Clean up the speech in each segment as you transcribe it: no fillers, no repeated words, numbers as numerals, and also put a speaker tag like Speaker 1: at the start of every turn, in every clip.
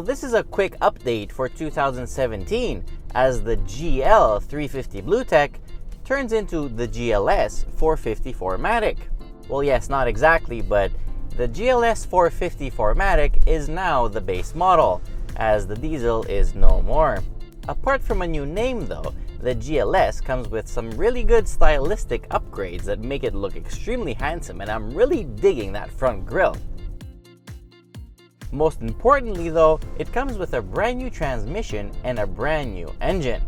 Speaker 1: this is a quick update for 2017 as the GL 350 BlueTech turns into the GLS 450 4MATIC. Well, yes, not exactly, but the GLS 450 4MATIC is now the base model, as the diesel is no more. Apart from a new name though, the GLS comes with some really good stylistic upgrades that make it look extremely handsome, and I'm really digging that front grille. Most importantly though, it comes with a brand new transmission and a brand new engine.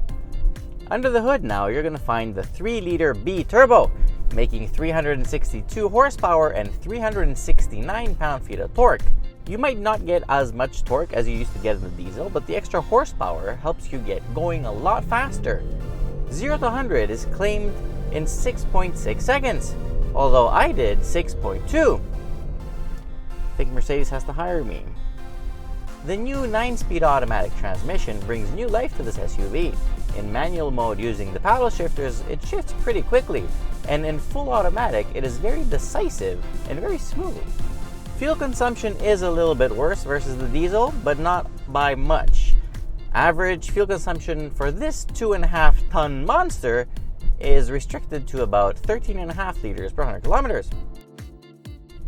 Speaker 1: Under the hood now, you're going to find the 3-liter B-Turbo, making 362 horsepower and 369 pound-feet of torque. You might not get as much torque as you used to get in the diesel, but the extra horsepower helps you get going a lot faster. 0 to 100 is claimed in 6.6 seconds, although I did 6.2. I think Mercedes has to hire me. The new 9-speed automatic transmission brings new life to this SUV. In manual mode using the paddle shifters, it shifts pretty quickly, and in full automatic, it is very decisive and very smooth. Fuel consumption is a little bit worse versus the diesel, but not by much. Average fuel consumption for this 2.5-ton monster is restricted to about 13.5 liters per 100 kilometers.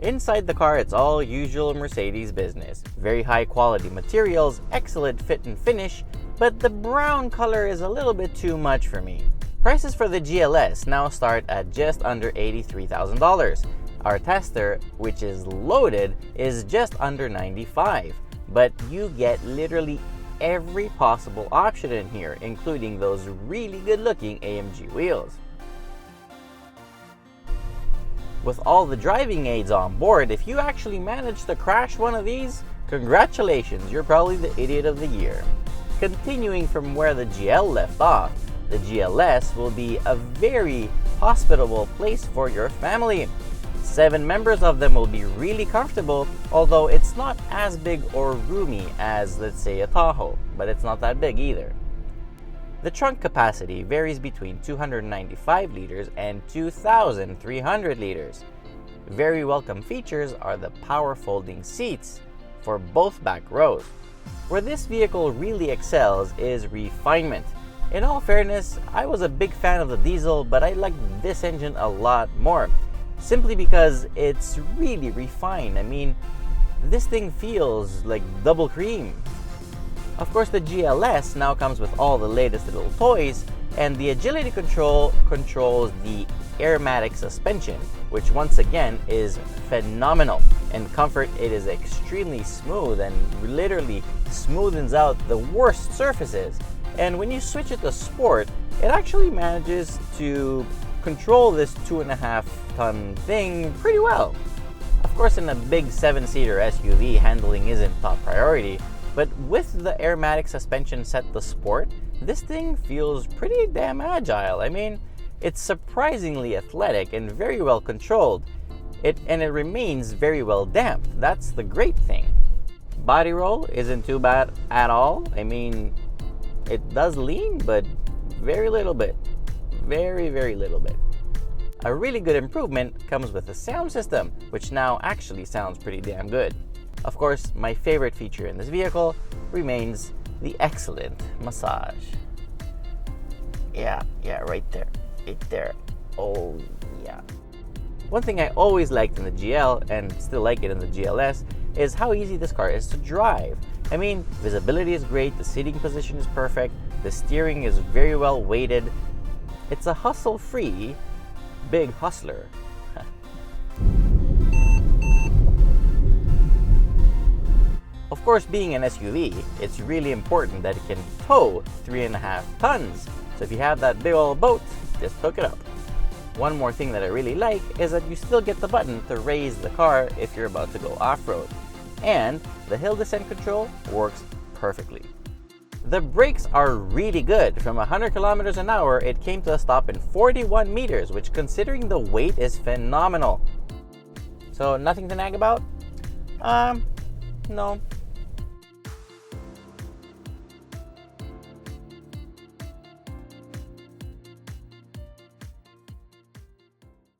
Speaker 1: Inside the car, it's all usual Mercedes business. Very high quality materials, excellent fit and finish, but the brown color is a little bit too much for me. Prices for the GLS now start at just under $83,000. Our tester, which is loaded, is just under $95,000, but you get literally every possible option in here, including those really good looking AMG wheels. With all the driving aids on board, if you actually manage to crash one of these, congratulations, you're probably the idiot of the year. Continuing from where the GL left off, the GLS will be a very hospitable place for your family. 7 members of them will be really comfortable, although it's not as big or roomy as, let's say, a Tahoe, but it's not that big either. The trunk capacity varies between 295 liters and 2,300 liters. Very welcome features are the power folding seats for both back rows. Where this vehicle really excels is refinement. In all fairness, I was a big fan of the diesel, but I like this engine a lot more. Simply because it's really refined. I mean, this thing feels like double cream. Of course, the GLS now comes with all the latest little toys, and the agility control controls the 4MATIC suspension, which once again is phenomenal. In comfort, it is extremely smooth and literally smoothens out the worst surfaces. And when you switch it to sport, it actually manages to control this 2.5-ton thing pretty well. Of course, in a big 7-seater SUV, handling isn't top priority, but with the 4MATIC suspension set to sport, this thing feels pretty damn agile. I mean, it's surprisingly athletic and very well controlled. It remains very well damped. That's the great thing. Body roll isn't too bad at all. I mean, it does lean, but very little bit. Very, very little bit. A really good improvement comes with the sound system, which now actually sounds pretty damn good. Of course, my favorite feature in this vehicle remains the excellent massage. Yeah, right there. Right there. Oh, yeah. One thing I always liked in the GL, and still like it in the GLS, is how easy this car is to drive. I mean, visibility is great, the seating position is perfect, the steering is very well weighted. It's a hustle-free big hustler. Of course, being an SUV, it's really important that it can tow 3.5 tons. So if you have that big old boat, just hook it up. One more thing that I really like is that you still get the button to raise the car if you're about to go off-road. And the hill descent control works perfectly. The brakes are really good. From 100 kilometers an hour, it came to a stop in 41 meters, which considering the weight is phenomenal. So nothing to nag about? No.